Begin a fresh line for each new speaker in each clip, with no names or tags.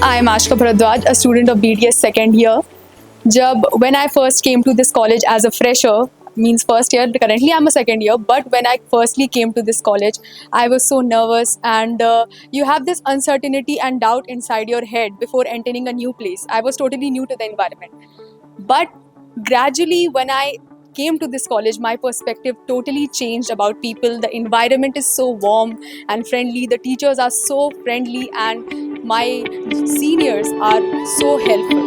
I am Ashka Bharadwaj, a student of BTS second year. When I first came to this college as a fresher, means first year, currently I'm a second year, but when I firstly came to this college, I was so nervous and you have this uncertainty and doubt inside your head before entering a new place. I was totally new to the environment. But gradually, when I came to this college, my perspective totally changed about people. The environment is so warm and friendly, the teachers are so friendly, and my seniors are so helpful.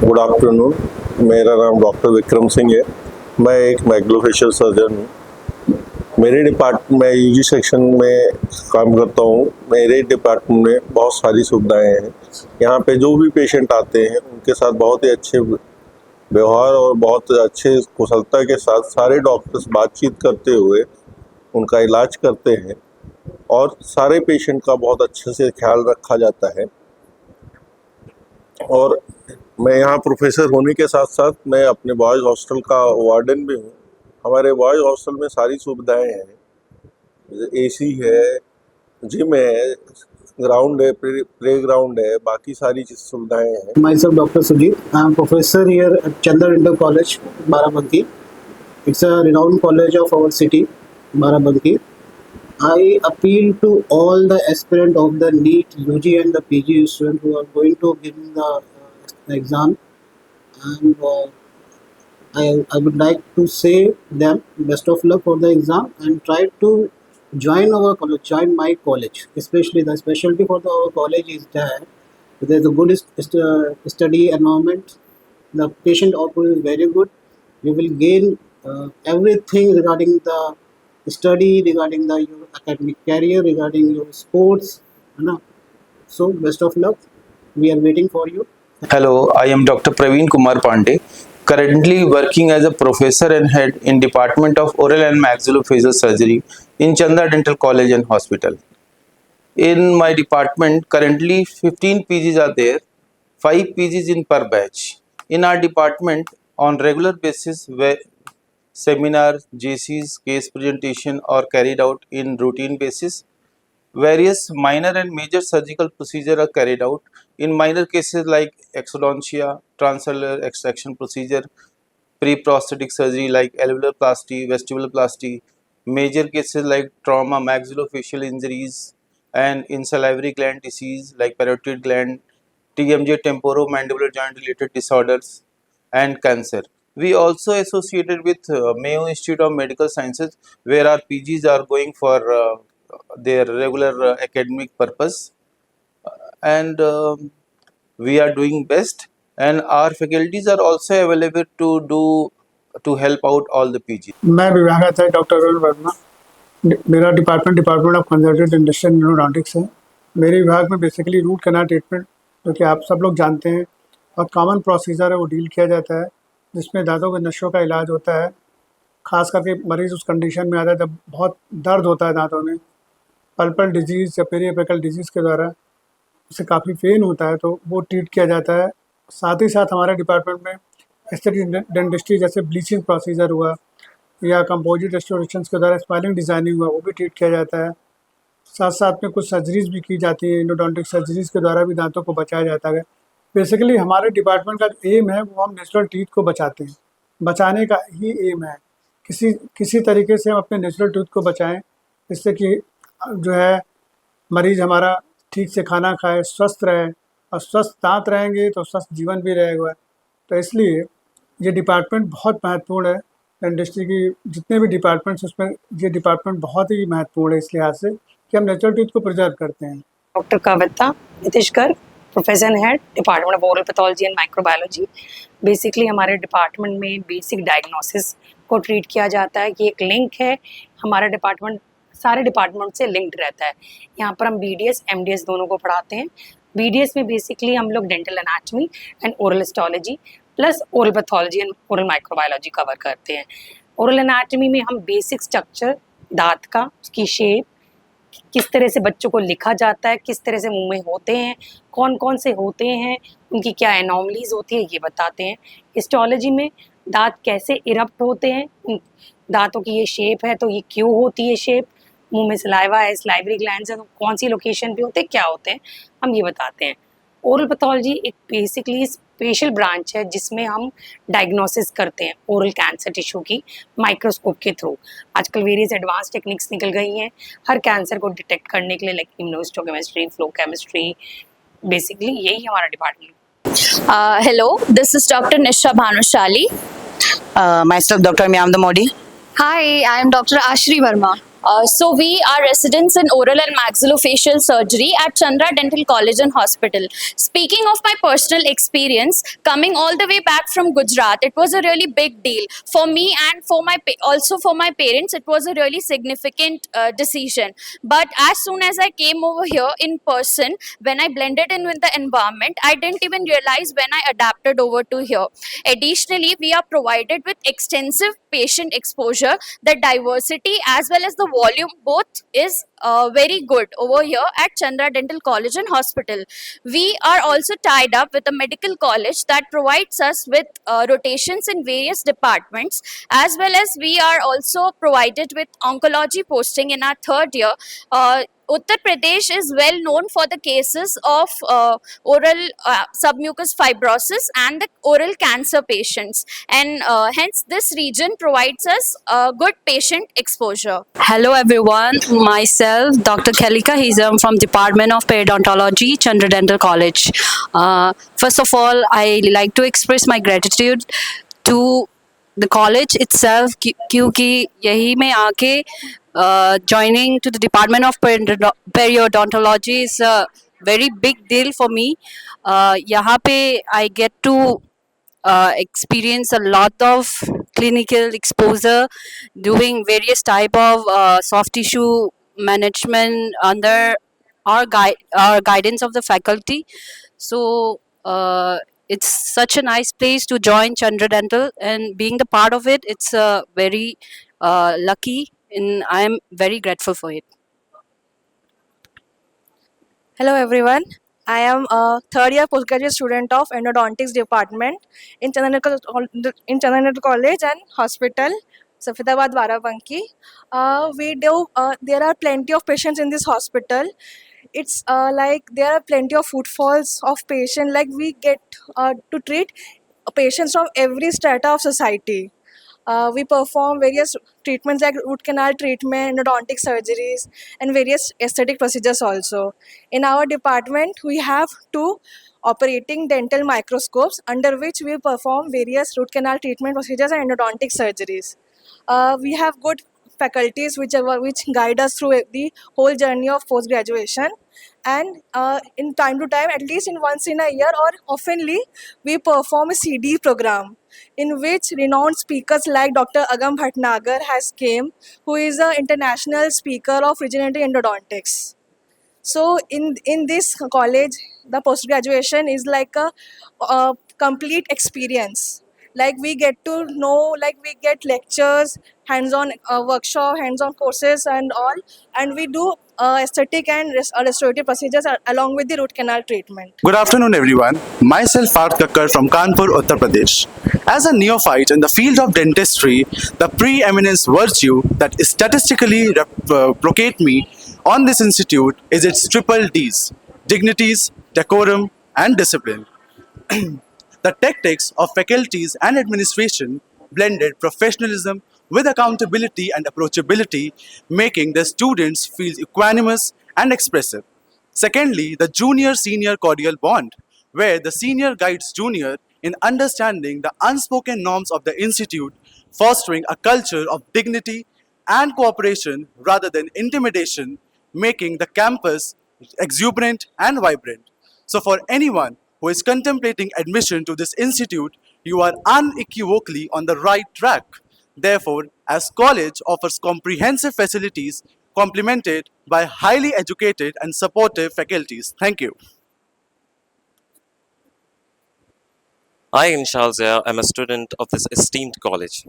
Good afternoon, मेरा नाम doctor Vikram Singh है। मैं एक मैग्लोफेशियल surgeon हूँ। मेरे department में UG section में काम करता हूँ। मेरे डिपार्टमेंट में बहुत सारी सुविधाएं हैं। यहाँ पे जो भी पेशेंट आते हैं उनके साथ बहुत ही अच्छे व्यवहार और बहुत अच्छे कुशलता के साथ सारे डॉक्टर्स बातचीत करते हुए उनका इलाज करते हैं और सारे पेशेंट का बहुत अच्छे से ख्याल रखा जाता है। और मैं यहाँ प्रोफेसर होने के साथ साथ मैं अपने बॉयज़ हॉस्टल का वार्डन भी हूँ। हमारे बॉयज़ हॉस्टल में सारी सुविधाएं हैं, एसी है, जिम है, ग्राउंड है, प्ले ग्राउंड है, बाकी सारी सुविधाएं हैं।
Myself, Dr. Sujit. I am professor here at Chandra Inter College, Barabanki. It's a renowned college of our city, Barabanki. I appeal to all the aspirant of the NEET, UG and the PG students who are going to give the exam, and I would like to say them best of luck for the exam and try to join our college, join my college. Especially the specialty for our college is that there's a good study environment. The patient output is very good. You will gain everything regarding the study, regarding the your academic career, regarding your sports. You know. So best of luck. We are waiting for you.
Hello, I am Dr. Praveen Kumar Pandey, currently working as a professor and head in Department of Oral and Maxillofacial Surgery in Chandra Dental College and Hospital. In my department, currently 15 PGs are there, 5 PGs in per batch. In our department, on regular basis, where seminars, JCs, case presentation are carried out in routine basis. Various minor and major surgical procedures are carried out. In minor cases like exodontia, transalveolar extraction procedure, pre-prosthetic surgery like alveoloplasty, vestibuloplasty, major cases like trauma, maxillofacial injuries, and in salivary gland disease like parotid gland, TMJ, temporomandibular joint related disorders, and cancer. We also associated with Mayo Institute of Medical Sciences, where our PGs are going for their regular academic purpose, and we are doing best, and our faculties are also available to help out all the PG.
मैं विभागाध्यक्ष doctor Arun Verma. मेरा department of conservative dentistry and endodontics है। मेरे विभाग में basically root canal treatment, जो कि आप सब लोग जानते हैं, और कॉमन प्रोसीजर है, वो डील किया जाता है, जिसमें दांतों के नशों का इलाज होता है। खास करके मरीज़ उस कंडीशन में आता है जब बहुत दर्द होता है दांतों में, पल्पल डिजीज़ या पेरिएपिकल डिजीज़ के द्वारा उसे काफ़ी पेन होता है, तो वो ट्रीट किया जाता है। साथ ही साथ हमारे डिपार्टमेंट में एस्थेटिक डेंटिस्ट्री जैसे ब्लीचिंग प्रोसीजर हुआ या कंपोजिट रेस्टोरेशन के द्वारा स्माइलिंग डिज़ाइनिंग हुआ, वो भी ट्रीट किया जाता है। साथ साथ में कुछ सर्जरीज भी की जाती है, एंडोडोंटिक सर्जरीज के द्वारा भी दांतों को बचाया जाता है। बेसिकली हमारे डिपार्टमेंट का जो एम है वो हम नेचुरल टीथ को बचाते हैं, बचाने का ही एम है। किसी तरीके से हम अपने नेचुरल टीथ को बचाएं, जिससे कि जो है मरीज़ हमारा ठीक से खाना खाए, स्वस्थ रहे, और स्वस्थ दांत रहेंगे तो स्वस्थ जीवन भी रहेगा। तो इसलिए ये डिपार्टमेंट बहुत महत्वपूर्ण है। डेंटिस्ट्री की जितने भी डिपार्टमेंट्स, उसमें ये डिपार्टमेंट बहुत ही महत्वपूर्ण है इस लिहाज से कि हम नेचुरल टीथ को प्रिजर्व करते हैं।
Doctor Kavita Nitishkar, professor head department of oral pathology and microbiology. Basically हमारे डिपार्टमेंट में बेसिक डायग्नोसिस को ट्रीट किया जाता है कि एक लिंक है, हमारा डिपार्टमेंट सारे डिपार्टमेंट से लिंक्ड रहता है। यहाँ पर हम BDS MDS दोनों को पढ़ाते हैं। BDS में बेसिकली हम लोग dental anatomy and oral histology plus oral pathology and oral microbiology cover करते हैं। ओरल एनाटॉमी में हम बेसिक स्ट्रक्चर दांत का, उसकी शेप, किस तरह से बच्चों को लिखा जाता है, किस तरह से मुंह में होते हैं, कौन कौन से होते हैं, उनकी क्या एनॉमलीज होती है, ये बताते हैं। हिस्टोलॉजी में दांत कैसे इरप्ट होते हैं, दांतों की ये शेप है तो ये क्यों होती है शेप, मुंह में सलाइवा है, स्लाइवरी ग्लैंड्स है तो कौन सी लोकेशन पे होते हैं, क्या होते हैं, हम ये बताते हैं। ओरल पैथोलॉजी एक बेसिकली स्पेशल ब्रांच है जिसमें हम डायग्नोसिस करते हैं ओरल कैंसर टिश्यू की माइक्रोस्कोप के थ्रू। आजकल वेरियस एडवांस टेक्निक्स निकल गई हैं हर कैंसर को डिटेक्ट करने के लिए, like immunohistochemistry, flow chemistry. Basically यही हमारा department.
Hello, this is Dr. Nisha Bhanushali.
Myself, Dr. Myam Modi.
Hi, I am Dr. Ashri Verma. So we are residents in oral and maxillofacial surgery at Chandra Dental College and Hospital. Speaking of my personal experience, coming all the way back from Gujarat, it was a really big deal for me and for my also for my parents. It was a really significant decision. But as soon as I came over here in person, when I blended in with the environment, I didn't even realize when I adapted over to here. Additionally, we are provided with extensive patient exposure. The diversity as well as the volume both is very good over here at Chandra Dental College and Hospital. We are also tied up with a medical college that provides us with rotations in various departments, as well as we are also provided with oncology posting in our third year. Uttar Pradesh is well known for the cases of oral submucous fibrosis and the oral cancer patients, and hence this region provides us good patient exposure.
Hello everyone, myself Dr. Khalika Hizam from Department of Periodontology, Chandra Dental College. First of all, I like to express my gratitude to the college itself क्योंकि यही में आके joining to the Department of Periodontology is a very big deal for me. यहाँ पे I get to experience a lot of clinical exposure doing various type of soft tissue management under our guidance of the faculty. So it's such a nice place to join Chandra Dental, and being the part of it, it's very lucky, and I am very grateful for it.
Hello everyone. I am a third year postgraduate student of endodontics department in Chandanakal College and Hospital, Safedabad, Barabanki. There are plenty of patients in this hospital. It's like there are plenty of footfalls of patients. Like we get to treat patients from every strata of society. We perform various treatments like root canal treatment, endodontic surgeries, and various aesthetic procedures also. In our department, we have two operating dental microscopes under which we perform various root canal treatment procedures and endodontic surgeries. We have good faculties which guide us through the whole journey of post graduation, and in time to time, at least in once in a year or oftenly, we perform a CD program in which renowned speakers like Dr. Agam Bhatnagar has came, who is an international speaker of regenerative endodontics. So in this college, the post graduation is like a complete experience. Like we get to know, like we get lectures, hands-on workshop, hands-on courses, and all, and we do aesthetic and restorative procedures along with the root canal treatment.
Good afternoon, everyone. Myself, Parth Kakkar from Kanpur, Uttar Pradesh. As a neophyte in the field of dentistry, the preeminence virtue that statistically proclaimed me on this institute is its triple Ds: dignities, decorum, and discipline. The tactics of faculties and administration blended professionalism with accountability and approachability, making the students feel equanimous and expressive. Secondly, the junior-senior cordial bond, where the senior guides junior in understanding the unspoken norms of the institute, fostering a culture of dignity and cooperation rather than intimidation, making the campus exuberant and vibrant. So, for anyone who is contemplating admission to this institute, you are unequivocally on the right track. Therefore, as college offers comprehensive facilities complemented by highly educated and supportive faculties. Thank you.
I, Inshal Zia, am a student of this esteemed college.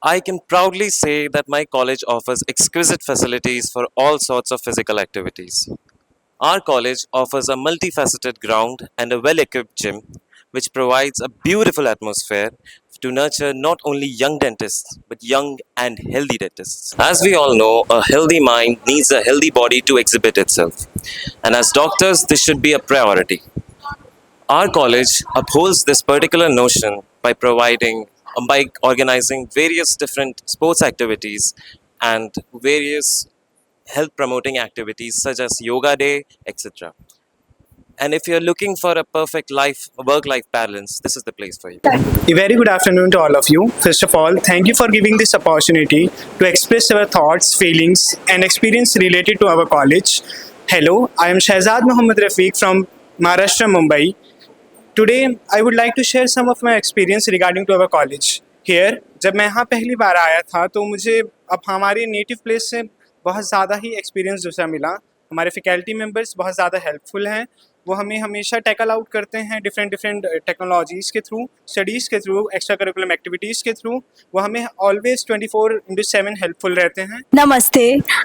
I can proudly say that my college offers exquisite facilities for all sorts of physical activities. Our college offers a multifaceted ground and a well-equipped gym, which provides a beautiful atmosphere to nurture not only young dentists, but young and healthy dentists. As we all know, a healthy mind needs a healthy body to exhibit itself. And as doctors, this should be a priority. Our college upholds this particular notion by organizing various different sports activities and various health promoting activities such as yoga day, etc. And if you're looking for a perfect work-life balance, this is the place for you.
A very good afternoon to all of you. First of all, thank you for giving this opportunity to express our thoughts, feelings, and experience related to our college. Hello, I am Shahzad Mohammad Rafiq from Maharashtra, Mumbai. Today, I would like to share some of my experience regarding to our college. Here, जब मैं यहाँ पहली बार आया था तो मुझे अब हमारे नेटिव प्लेस से बहुत ज़्यादा ही एक्सपीरियंस दूसरा मिला. हमारे फैकल्टी मेंबर्स बहुत ज़्यादा हेल्पफुल हैं. वो हमें हमेशा टैकल आउट करते हैं डिफरेंट टेक्नोलॉजीज़ के थ्रू, स्टडीज़ के थ्रू, एक्स्ट्रा करिकुलम एक्टिविटीज़ के थ्रू. वो हमें ऑलवेज 24/7 हेल्पफुल रहते हैं.
Namaste.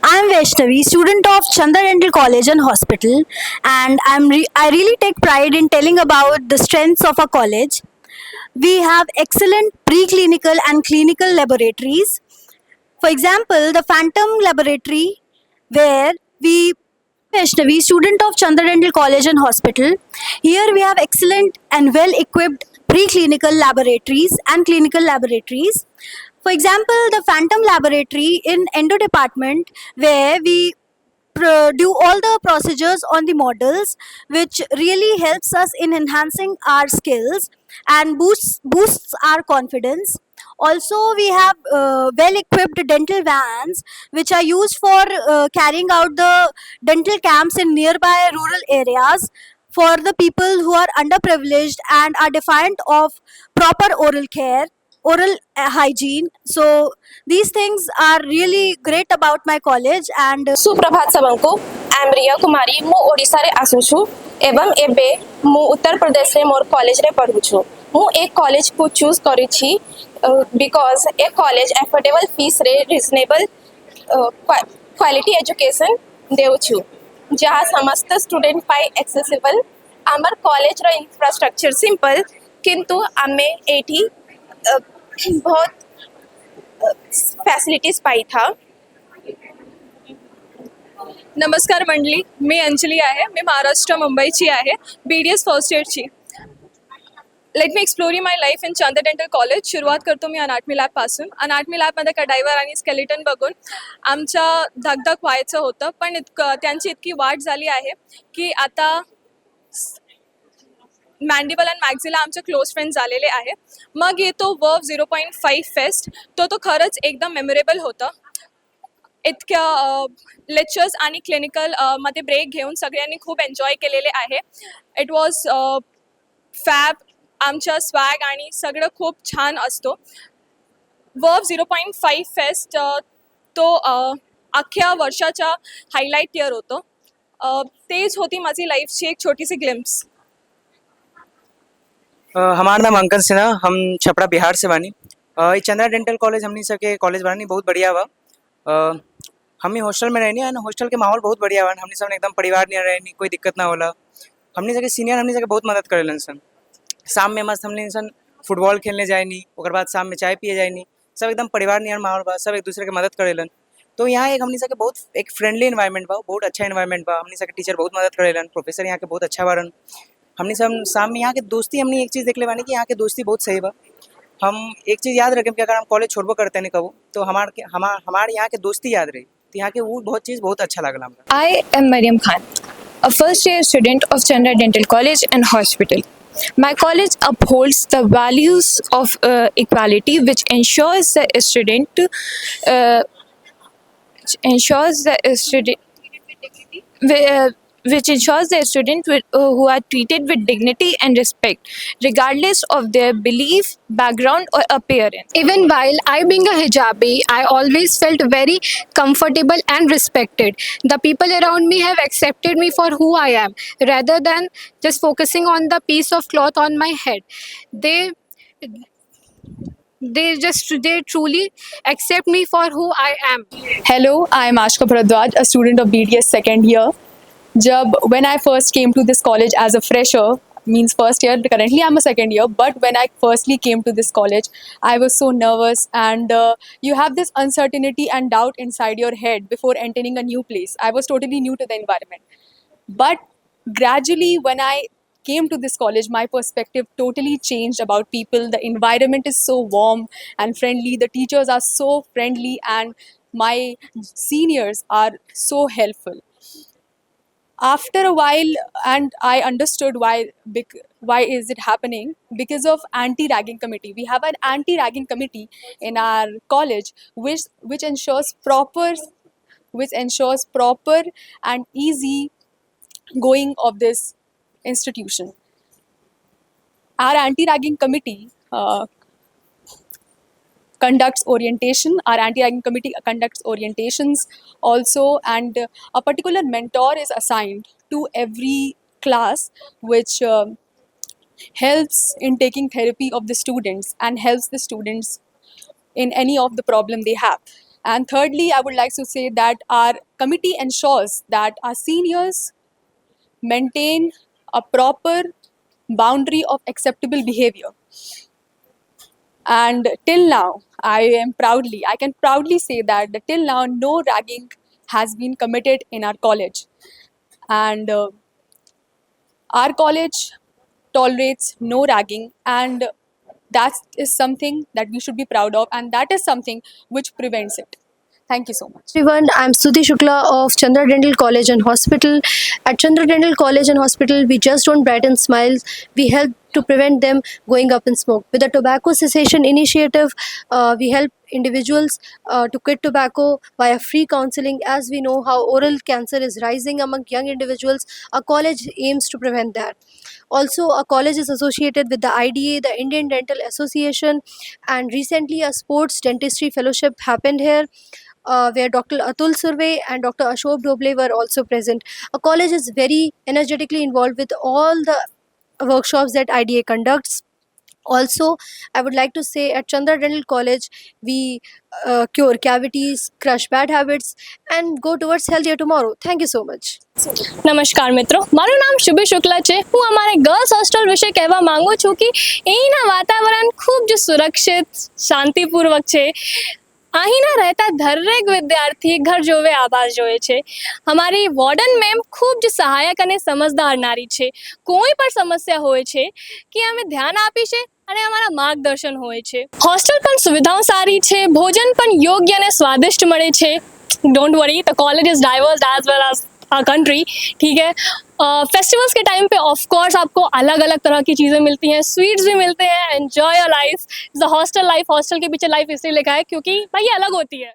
I am Vaishnavi, student of Chandra Dental College and Hospital, and I really take pride in telling about the strengths of our college. We have excellent preclinical and clinical laboratories. For example, the Phantom Laboratory, where we Vaishnavi, student of Chandra Dental College and Hospital. Here we have excellent and well-equipped preclinical laboratories and clinical laboratories. For example, the Phantom Laboratory in Endo Department, where we do all the procedures on the models, which really helps us in enhancing our skills and boosts our confidence. Also, we have well-equipped dental vans, which are used for carrying out the dental camps in nearby rural areas for the people who are underprivileged and are defiant of proper oral care, oral hygiene. So these things are really great about my college. And
सुप्रभात सबको. I am Riya Kumari. मु ओडिशा रे आसु छु एवं एबे मु उत्तर प्रदेश रे मोर कॉलेज रे पढु छु. मु एक कॉलेज को चूज करी छी because A college affordable fees रे रिजनेबल क्वालिटी एजुकेशन देउ छु जहाँ समस्त स्टूडेंट पाई एक्सेसिबल. आमर कॉलेज रो इंफ्रास्ट्रक्चर सिंपल किंतु आमे एठी बहुत फॅसिलिटीज पाई था.
नमस्कार मंडळी, मी अंजली आहे. मी महाराष्ट्र मुंबईची आहे. BDS फर्स्ट इयरची. Let me explore my life in Chandra dental college. सुरुवात करतो मी अनाटमी लॅबपासून. अनाटमी लॅबमध्ये कडायवर आणि स्केलेटन बघून आमच्या धगधग व्हायचं होतं, पण त्यांची इतकी वाढ झाली आहे की आता मॅन्डिबल आणि मॅक्झिला आमचे क्लोज फ्रेंड्स झालेले आहे. मग येतो वर्व 0.5 फेस्ट. तो खरंच एकदम मेमोरेबल होतं. इतक्या लेक्चर्स आणि क्लिनिकल मध्ये ब्रेक घेऊन सगळ्यांनी खूप एन्जॉय केलेले आहे. It was fab. आमच्या स्वॅग आणि सगळं खूप छान असतो. वर्व 0.5 फेस्ट तो अख्ख्या वर्षाचा हायलाईट इयर होतो. तेच होती माझी लाईफची एक छोटीसी ग्लिम्प्स.
हमारा नाम अंकन सिन्हा. हम छपरा बिहार से बानी. चंद्रा डेंटल कॉलेज हमनी सके कॉलेज बानी बहुत बढ़िया बा. हमनी हॉस्टल में रहनी है. हॉस्टल के माहौल बहुत बढ़िया बा. हमनी सब एकदम परिवार नहीं रहनी, कोई दिक्कत ना होला. हमनी सके सीनियर हमनी सके बहुत मदद करेलन सन. शाम में मस्त हमनी सन फुटबॉल खेलने जाएनी, ओकर बाद शाम में चाय पिए जाएनी. सब एकदम परिवार नियर माहौल बा. सब एक दूसरे के मदद करेलन. तो यहाँ एक हमनी सके बहुत एक फ्रेंडली एनवायरनमेंट बा, बहुत अच्छा एनवायरनमेंट बा. हमनी सके टीचर बहुत मदद करेलन, प्रोफेसर यहाँ के बहुत अच्छा बारन. हमने सब शाम में यहाँ के दोस्ती हमने एक चीज़ देख ले बानी कि यहाँ के दोस्ती बहुत सही बा. हम एक चीज़ याद रखें कि अगर हम कॉलेज छोड़बो करते हैं कबो तो हमारे यहाँ के दोस्ती याद रही. तो यहाँ के वो बहुत चीज़ बहुत अच्छा लगला हमरा.
I am Mariam Khan, a first year student of Chandra Dental College and Hospital. My college upholds the values of equality, which ensures the student which ensures the student who are treated with dignity and respect, regardless of their belief, background, or appearance.
Even while I being a hijabi, I always felt very comfortable and respected. The people around me have accepted me for who I am, rather than just focusing on the piece of cloth on my head. They truly accept me for who I am.
Hello, I am Ashka Bharadwaj, a student of BDS second year. When I first came to this college as a fresher, means first year, currently I'm a second year, but when I firstly came to this college, I was so nervous, and you have this uncertainty and doubt inside your head before entering a new place. I was totally new to the environment. But gradually, when I came to this college, my perspective totally changed about people. The environment is so warm and friendly. The teachers are so friendly, and my seniors are so helpful. after a while, and I understood why is it happening, because of anti-ragging committee. We have an anti-ragging committee in our college which ensures proper and easy going of this institution. Our anti-ragging committee conducts orientation. Our anti-ragging committee conducts orientations also, and a particular mentor is assigned to every class, which helps in taking therapy of the students and helps the students in any of the problem they have. And thirdly, I would like to say that our committee ensures that our seniors maintain a proper boundary of acceptable behavior. And till now, I can proudly say that till now, no ragging has been committed in our college. And our college tolerates no ragging, and that is something that we should be proud of, and that is something which prevents it. Thank you so much.
Everyone, I'm Stuti Shukla of Chandra Dental College and Hospital. At Chandra Dental College and Hospital, we just don't brighten smiles, we help to prevent them going up in smoke. With the Tobacco Cessation Initiative, we help individuals to quit tobacco via free counseling. As we know how oral cancer is rising among young individuals, our college aims to prevent that. Also, our college is associated with the IDA, the Indian Dental Association, and recently a sports dentistry fellowship happened here, where Dr. Atul Surve and Dr. Ashok Doble were also present. Our college is very energetically involved with all the workshops that IDA conducts. Also, I would like to say at Chandra Dental College, we cure cavities, crush bad habits, and go towards healthier tomorrow. Thank you so much.
નમસ્કાર મિત્રો, મારું નામ શુભી શુક્લા છે. હું અમારે girls hostel વિશે કહેવા માંગુ છું કે અહીંના વાતાવરણ ખૂબ જ સુરક્ષિત, શાંતિપૂર્વક છે. અહીંના રહેતા દરેક વિદ્યાર્થી ઘર જોવે આભાસ જોવે છે. અમારી વોર્ડન મેમ ખૂબ જ સહાયક અને સમજદાર નારી છે. કોઈ પણ સમસ્યા હોય છે કે અમે ધ્યાન આપી છે અને અમારા માર્ગદર્શન હોય છે. હોસ્ટેલ પણ સુવિધાઓ સારી છે, ભોજન પણ યોગ્ય અને સ્વાદિષ્ટ મળે છે. Don't worry, the college is diverse as well as our country. ठीक है, फेस्टिवल्स के टाइम पे ऑफ कोर्स आपको अलग अलग तरह की चीज़ें मिलती हैं, स्वीट्स भी मिलते हैं. Enjoy your life. The hostel life, hostel के पीछे लाइफ इसलिए लिखा है क्योंकि भाई ये अलग होती है.